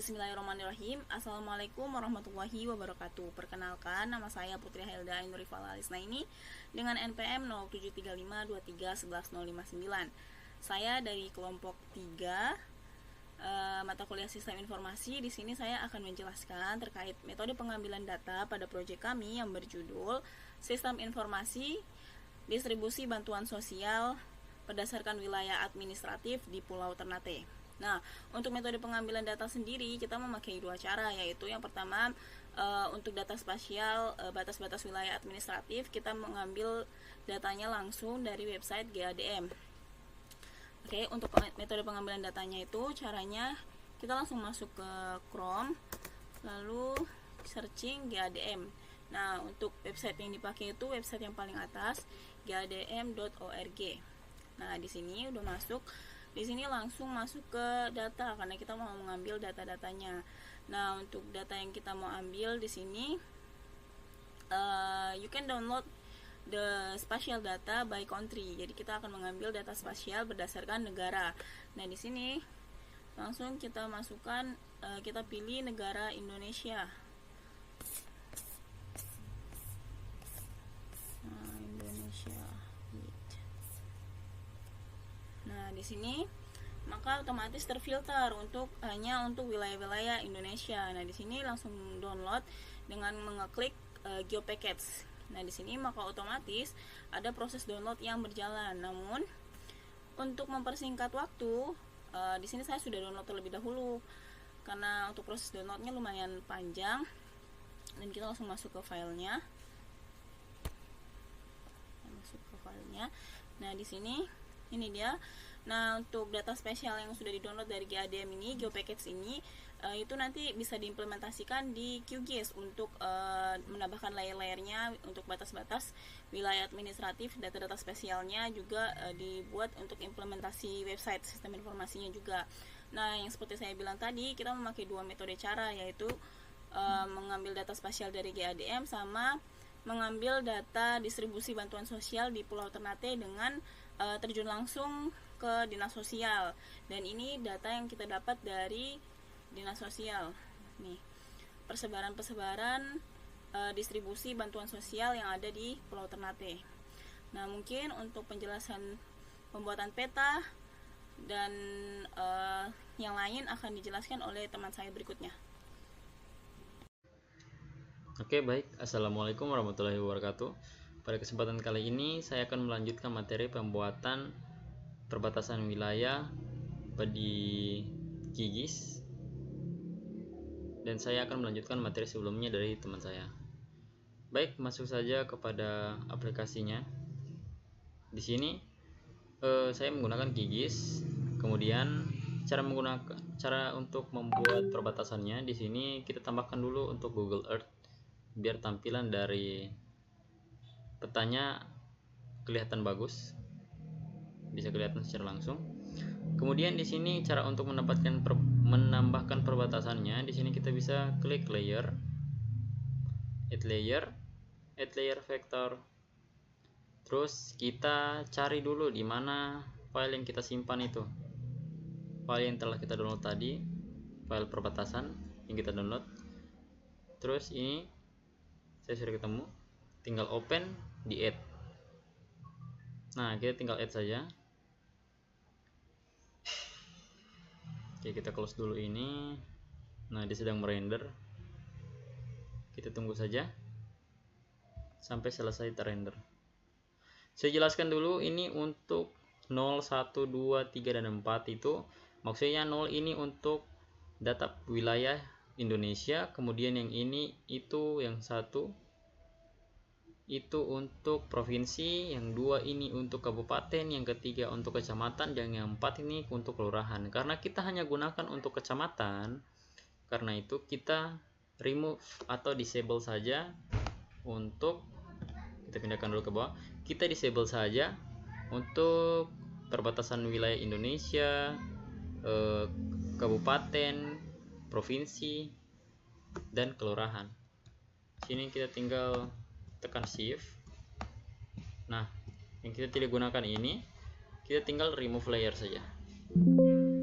Bismillahirrahmanirrahim. Assalamualaikum warahmatullahi wabarakatuh. Perkenalkan, nama saya Putri Helda Ainurifala Alisnaini dengan NPM 0735231159. Saya dari kelompok 3 mata kuliah Sistem Informasi. Di sini saya akan menjelaskan terkait metode pengambilan data pada proyek kami yang berjudul Sistem Informasi Distribusi Bantuan Sosial berdasarkan wilayah administratif di Pulau Ternate. Nah, untuk metode pengambilan data sendiri kita memakai dua cara, yaitu yang pertama untuk data spasial batas-batas wilayah administratif, kita mengambil datanya langsung dari website GADM. Oke, untuk metode pengambilan datanya itu caranya kita langsung masuk ke Chrome, lalu searching GADM. Nah, untuk website yang dipakai itu website yang paling atas, gadm.org. Nah, di sini udah masuk. Di sini langsung masuk ke data karena kita mau mengambil data-datanya. Nah, untuk data yang kita mau ambil di sini you can download the spatial data by country. Jadi kita akan mengambil data spasial berdasarkan negara. Nah, di sini langsung kita masukkan, kita pilih negara Indonesia. Nah, di sini maka otomatis terfilter hanya untuk wilayah-wilayah Indonesia. Nah, di sini langsung download dengan mengeklik GeoPackage. Nah, di sini maka otomatis ada proses download yang berjalan. Namun untuk mempersingkat waktu, di sini saya sudah download terlebih dahulu karena untuk proses downloadnya lumayan panjang. Dan kita langsung masuk ke filenya. Nah, di sini ini dia. Nah, untuk data spesial yang sudah di-download dari GADM ini, GeoPackage ini, itu nanti bisa diimplementasikan di QGIS untuk menambahkan layer-layernya untuk batas-batas wilayah administratif. Data-data spesialnya juga dibuat untuk implementasi website sistem informasinya juga. Nah, yang seperti saya bilang tadi, kita memakai dua metode cara, yaitu mengambil data spasial dari GADM sama mengambil data distribusi bantuan sosial di Pulau Ternate dengan terjun langsung ke dinas sosial. Dan ini data yang kita dapat dari dinas sosial. Nih, persebaran distribusi bantuan sosial yang ada di Pulau Ternate. Nah, mungkin untuk penjelasan pembuatan peta dan yang lain akan dijelaskan oleh teman saya berikutnya. Oke, baik. Assalamualaikum warahmatullahi wabarakatuh. Pada kesempatan kali ini saya akan melanjutkan materi pembuatan perbatasan wilayah di QGIS, dan saya akan melanjutkan materi sebelumnya dari teman saya. Baik, masuk saja kepada aplikasinya. Di sini saya menggunakan QGIS. Kemudian cara untuk membuat perbatasannya, di sini kita tambahkan dulu untuk Google Earth biar tampilan dari petanya kelihatan bagus, bisa kelihatan secara langsung. Kemudian di sini cara untuk menambahkan perbatasannya, di sini kita bisa klik layer, add layer vector. Terus kita cari dulu di mana file yang kita simpan itu. File yang telah kita download tadi, file perbatasan yang kita download. Terus ini saya sudah ketemu, tinggal open di add. Nah, kita tinggal add saja. Oke, kita close dulu ini. Nah, dia sedang merender. Kita tunggu saja sampai selesai terrender. Saya jelaskan dulu, ini untuk 0, 1, 2, 3, dan 4 itu maksudnya 0 ini untuk data wilayah Indonesia, kemudian yang ini itu yang satu itu untuk provinsi, yang dua ini untuk kabupaten, yang ketiga untuk kecamatan, dan yang empat ini untuk kelurahan. Karena kita hanya gunakan untuk kecamatan, karena itu kita remove atau disable saja. Untuk kita pindahkan dulu ke bawah, kita disable saja untuk perbatasan wilayah Indonesia, kabupaten, provinsi, dan kelurahan. Sini kita tinggal tekan shift. Nah, yang kita tidak gunakan ini, kita tinggal remove layer saja,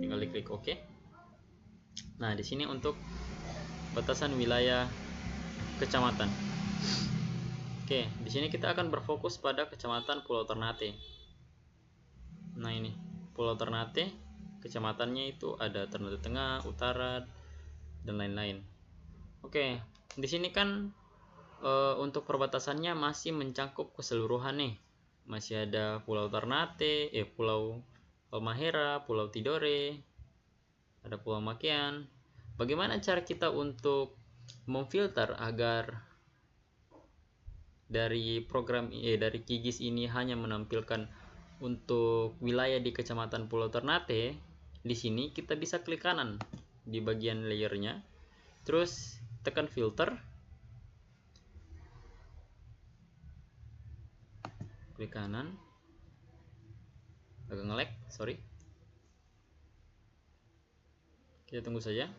tinggal diklik OK. Nah, di sini untuk batasan wilayah kecamatan. Oke, di sini kita akan berfokus pada kecamatan Pulau Ternate. Nah, ini Pulau Ternate, kecamatannya itu ada Ternate Tengah, Utara, dan lain-lain. Oke, di sini kan untuk perbatasannya masih mencakup keseluruhan nih. Masih ada Pulau Ternate, Pulau Halmahera, Pulau Tidore, ada Pulau Makian. Bagaimana cara kita untuk memfilter agar dari program dari QGIS ini hanya menampilkan untuk wilayah di Kecamatan Pulau Ternate? Di sini kita bisa klik kanan di bagian layernya, terus tekan filter, klik kanan, agak nge-lag, sorry, kita tunggu saja.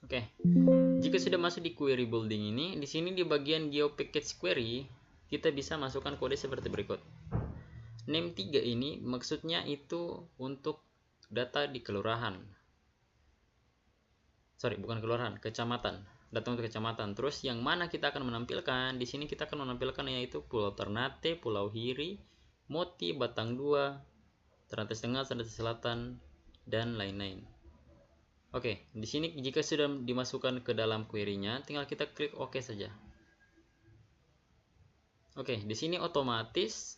Oke, jika sudah masuk di query building ini, di sini di bagian geo package query kita bisa masukkan kode seperti berikut. Name 3 ini maksudnya itu untuk data di kelurahan. Sorry, bukan kelurahan, kecamatan. Data untuk kecamatan. Terus yang mana kita akan menampilkan? Di sini kita akan menampilkan yaitu Pulau Ternate, Pulau Hiri, Moti, Batang 2, Ternate Tengah, Ternate Selatan, dan lain-lain. Oke, di sini jika sudah dimasukkan ke dalam query-nya, tinggal kita klik OK saja. Oke, di sini otomatis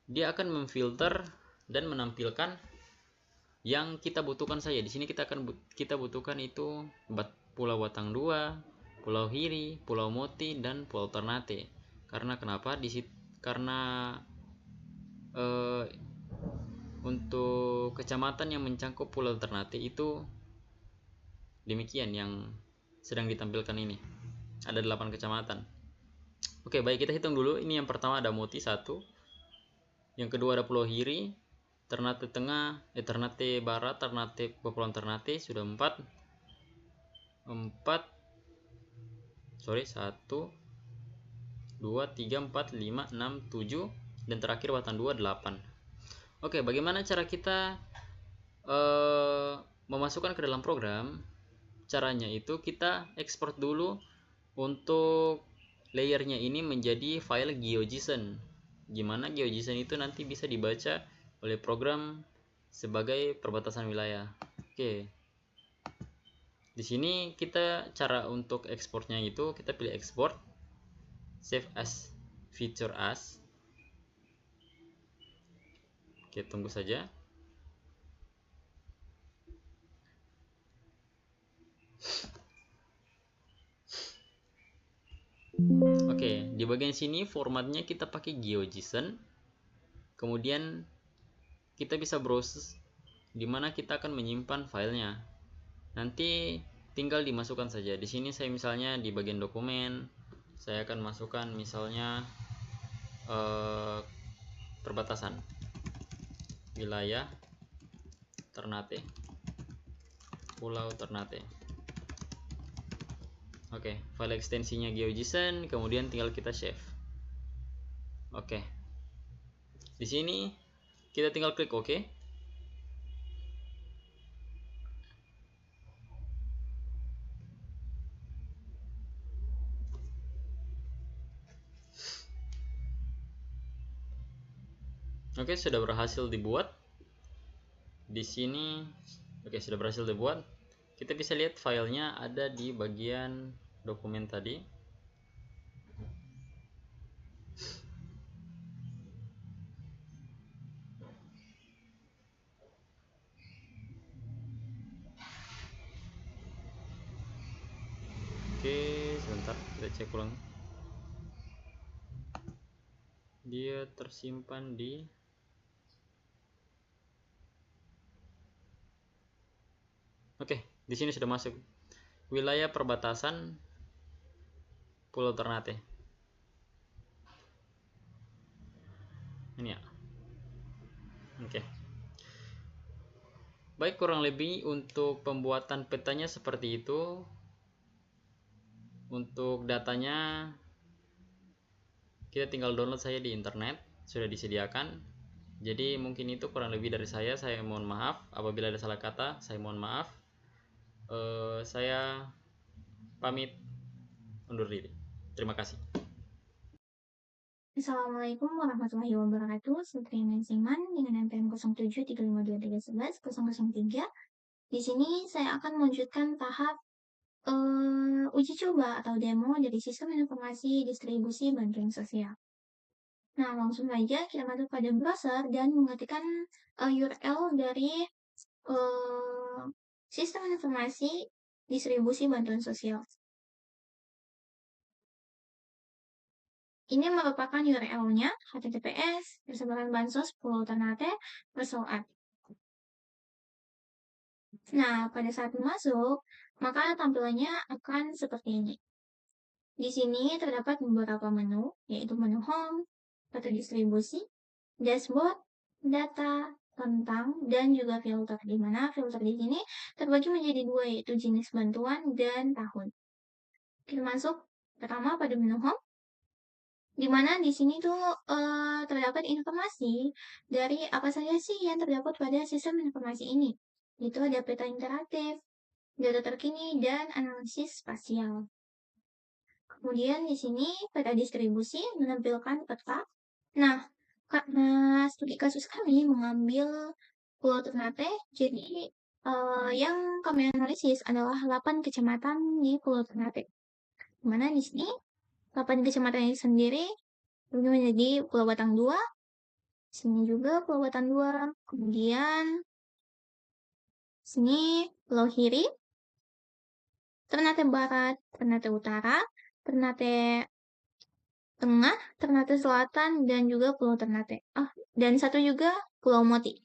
dia akan memfilter dan menampilkan yang kita butuhkan saja. Di sini kita butuhkan itu Pulau Batang 2, Pulau Hiri, Pulau Moti, dan Pulau Ternate. Karena kenapa? Karena untuk kecamatan yang mencakup Pulau Ternate itu demikian yang sedang ditampilkan ini. Ada 8 kecamatan. Oke, baik, kita hitung dulu. Ini yang pertama ada Moti 1. Yang kedua ada Pulau Hiri, Ternate Tengah, Ternate Barat, Ternate Kepulauan Ternate sudah 4. 1, 2, 3, 4, 5, 6, 7, dan terakhir Batang 2 8. Oke, bagaimana cara kita memasukkan ke dalam program? Caranya itu kita ekspor dulu untuk layernya ini menjadi file GeoJSON. Gimana GeoJSON itu nanti bisa dibaca oleh program sebagai perbatasan wilayah. Oke. Di sini kita cara untuk ekspornya itu kita pilih export, save as, feature as. Oke, tunggu saja. Oke, di bagian sini formatnya kita pakai GeoJSON. Kemudian kita bisa browse di mana kita akan menyimpan filenya. Nanti tinggal dimasukkan saja. Di sini saya misalnya di bagian dokumen, saya akan masukkan misalnya perbatasan wilayah Ternate, Pulau Ternate. Oke, file ekstensinya GeoJSON, kemudian tinggal kita save. Oke, di sini kita tinggal klik OK. Oke, sudah berhasil dibuat. Di sini, oke, sudah berhasil dibuat. Kita bisa lihat filenya ada di bagian dokumen tadi. Oke, sebentar kita cek ulang. Dia tersimpan di Oke, di sini sudah masuk wilayah perbatasan Pulau Ternate. Ini ya. Oke. Baik, kurang lebih untuk pembuatan petanya seperti itu. Untuk datanya kita tinggal download saja di internet, sudah disediakan. Jadi mungkin itu kurang lebih dari saya mohon maaf apabila ada salah kata, saya mohon maaf. Saya pamit undur diri. Terima kasih. Assalamualaikum warahmatullahi wabarakatuh. Saya Siman dengan NPM 073523111003. Di sini saya akan melanjutkan tahap uji coba atau demo dari sistem informasi distribusi bantuan sosial. Nah, langsung saja kita masuk pada browser dan mengetikkan URL dari sistem informasi distribusi bantuan sosial. Ini merupakan URL-nya https persebaranbansos.pulau.ternate/. Nah, pada saat masuk, maka tampilannya akan seperti ini. Di sini terdapat beberapa menu, yaitu menu home, atau distribusi, dashboard, data, tentang, dan juga filter. Di mana filter di sini terbagi menjadi dua, yaitu jenis bantuan dan tahun. Kita masuk pertama pada menu home, di mana di sini tuh terdapat informasi dari apa saja sih yang terdapat pada sistem informasi ini. Itu ada peta interaktif, data terkini, dan analisis spasial. Kemudian di sini peta distribusi menampilkan peta. Nah, karena studi kasus kami mengambil Pulau Ternate, jadi yang kami analisis adalah 8 kecamatan di Pulau Ternate. Dimana di sini 8 kecamatan ini sendiri ini menjadi Pulau Batang 2, sini juga Pulau Batang 2, kemudian sini Pulau Hiri, Ternate Barat, Ternate Utara, Ternate Tengah, Ternate Selatan, dan juga Pulau Ternate. Dan satu juga Pulau Moti.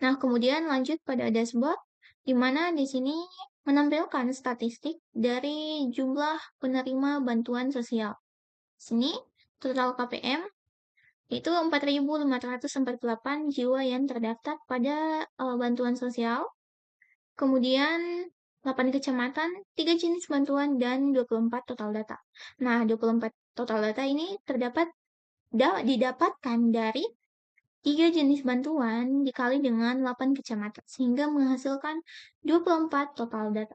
Nah, kemudian lanjut pada dashboard, di mana di sini menampilkan statistik dari jumlah penerima bantuan sosial. Sini total KPM itu 4.548 jiwa yang terdaftar pada bantuan sosial. Kemudian 8 kecamatan, 3 jenis bantuan, dan 24 total data. Nah, 24 total data ini didapatkan dari 3 jenis bantuan dikali dengan 8 kecamatan, sehingga menghasilkan 24 total data.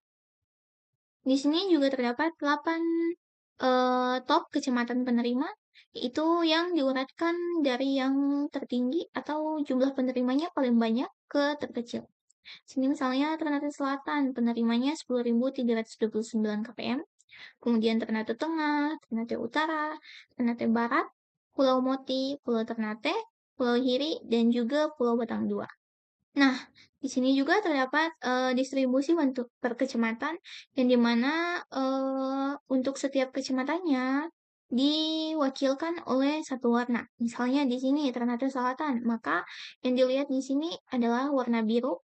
Di sini juga terdapat 8 top kecamatan penerima, yaitu yang diuratkan dari yang tertinggi atau jumlah penerimanya paling banyak ke terkecil. Sini misalnya Ternate Selatan, penerimanya 10.329 KPM, kemudian Ternate Tengah, Ternate Utara, Ternate Barat, Pulau Moti, Pulau Ternate, Pulau Hiri, dan juga Pulau Batang 2. Nah, di sini juga terdapat distribusi bentuk per kecamatan, yang dimana untuk setiap kecamatannya diwakilkan oleh satu warna. Misalnya di sini Ternate Selatan, maka yang dilihat di sini adalah warna biru.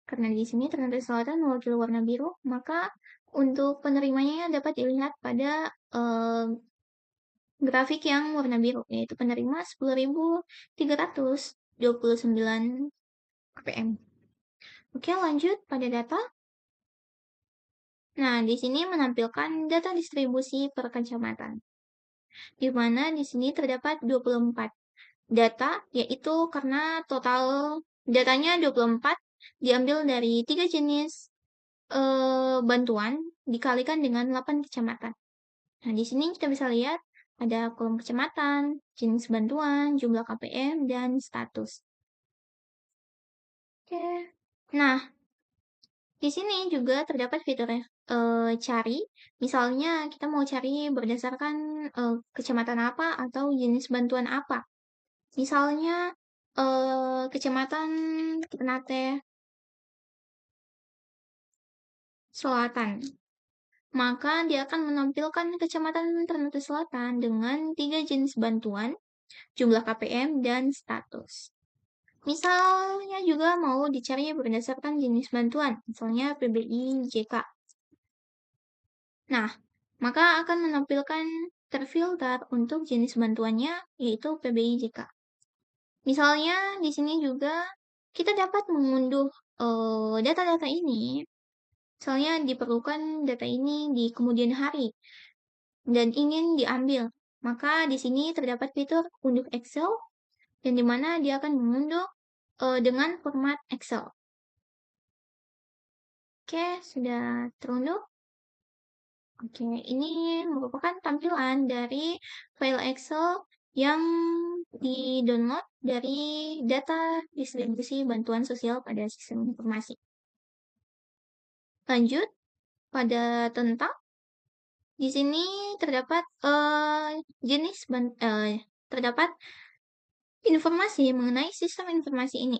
Karena di sini Ternate Selatan mewakili warna biru, maka untuk penerimanya dapat dilihat pada grafik yang warna biru, yaitu penerima 10.329 KPM. Oke, lanjut pada data. Nah, di sini menampilkan data distribusi per kecamatan. Di mana di sini terdapat 24 data, yaitu karena total datanya 24 diambil dari 3 jenis bantuan dikalikan dengan 8 kecamatan. Nah, di sini kita bisa lihat ada kolom kecamatan, jenis bantuan, jumlah KPM, dan status. Oke. Nah, di sini juga terdapat fitur cari. Misalnya kita mau cari berdasarkan kecamatan apa atau jenis bantuan apa. Misalnya kecamatan Ternate Selatan. Maka dia akan menampilkan kecamatan Ternate Selatan dengan 3 jenis bantuan, jumlah KPM, dan status. Misalnya juga mau dicari berdasarkan jenis bantuan, misalnya PBI JK. Nah, maka akan menampilkan terfilter untuk jenis bantuannya, yaitu PBI JK. Misalnya di sini juga kita dapat mengunduh data-data ini Misalnya diperlukan data ini di kemudian hari dan ingin diambil, maka di sini terdapat fitur unduh Excel yang dimana dia akan mengunduh dengan format Excel. Oke, sudah terunduh. Oke, ini merupakan tampilan dari file Excel yang di-download dari data distribusi bantuan sosial pada sistem informasi. Lanjut pada tentang di sini terdapat terdapat informasi mengenai sistem informasi ini.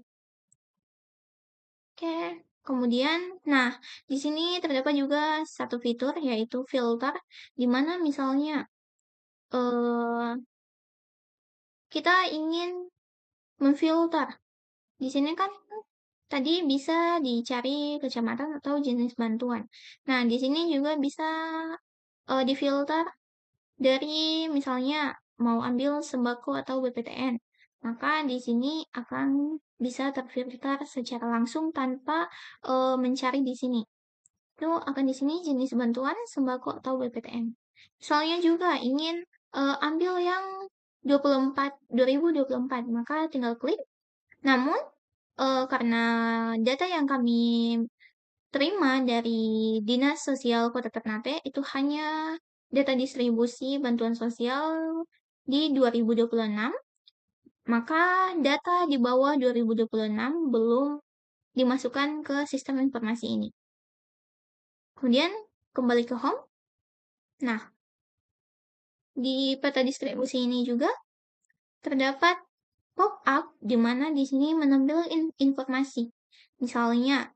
Oke, kemudian, nah di sini terdapat juga satu fitur yaitu filter, di mana misalnya eh, kita ingin memfilter. Di sini kan tadi bisa dicari kecamatan atau jenis bantuan. Nah, di sini juga bisa difilter dari misalnya mau ambil sembako atau BPTN. Maka di sini akan bisa terfilter secara langsung tanpa mencari di sini. Itu akan di sini jenis bantuan sembako atau BPTN. Misalnya juga ingin ambil yang 2024, maka tinggal klik. Namun karena data yang kami terima dari Dinas Sosial Kota Ternate itu hanya data distribusi bantuan sosial di 2026, maka data di bawah 2026 belum dimasukkan ke sistem informasi ini. Kemudian kembali ke home. Nah, di peta distribusi ini juga terdapat pop-up di mana di sini menampilkan informasi. Misalnya,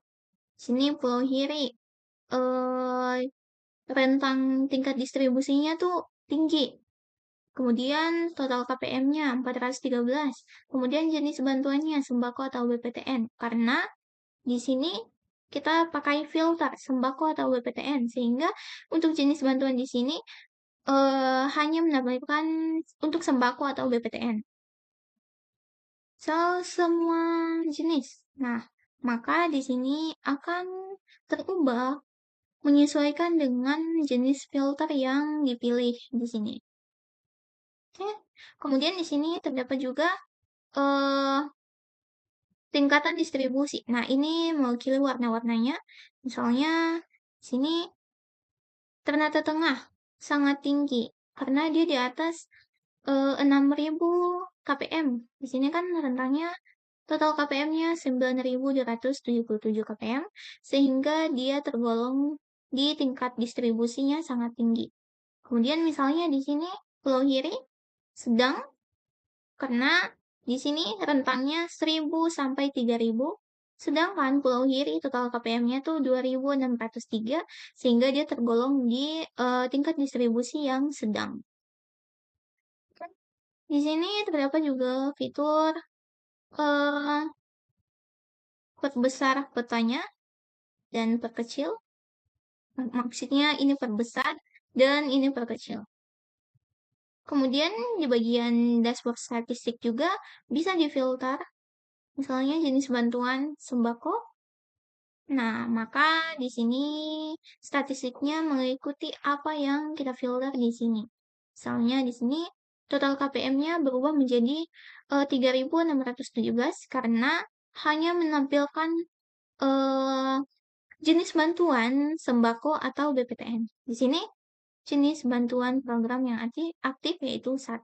sini Pulau Hiri rentang tingkat distribusinya tuh tinggi. Kemudian total KPM-nya 413. Kemudian jenis bantuannya sembako atau BPTN. Karena di sini kita pakai filter sembako atau BPTN sehingga untuk jenis bantuan di sini hanya menampilkan untuk sembako atau BPTN. Semua jenis. Nah, maka di sini akan terubah menyesuaikan dengan jenis filter yang dipilih di sini. Oke, kemudian di sini terdapat juga eh, tingkatan distribusi. Nah, ini mewakili warna-warnanya. Misalnya, sini Ternate Tengah sangat tinggi karena dia di atas 6.000 KPM. Di sini kan rentangnya total KPM-nya 9.277 KPM, sehingga dia tergolong di tingkat distribusinya sangat tinggi. Kemudian misalnya di sini Pulau Hiri sedang karena di sini rentangnya 1.000 sampai 3.000, sedangkan Pulau Hiri total KPM-nya tuh 2.603 sehingga dia tergolong di tingkat distribusi yang sedang. Di sini terdapat juga fitur perbesar petanya dan perkecil. Maksudnya ini perbesar dan ini perkecil. Kemudian di bagian dashboard statistik juga bisa difilter, misalnya jenis bantuan sembako. Nah, maka di sini statistiknya mengikuti apa yang kita filter di sini. Misalnya di sini total KPM-nya berubah menjadi 3.617 karena hanya menampilkan jenis bantuan sembako atau BPTN. Di sini jenis bantuan program yang aktif yaitu 1.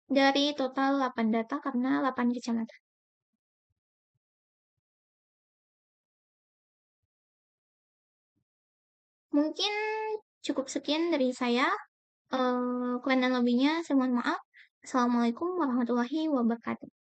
Dari total 8 data karena 8 kecamatan. Mungkin cukup sekian dari saya. Kurang dan lebihnya saya mohon maaf. Assalamualaikum warahmatullahi wabarakatuh.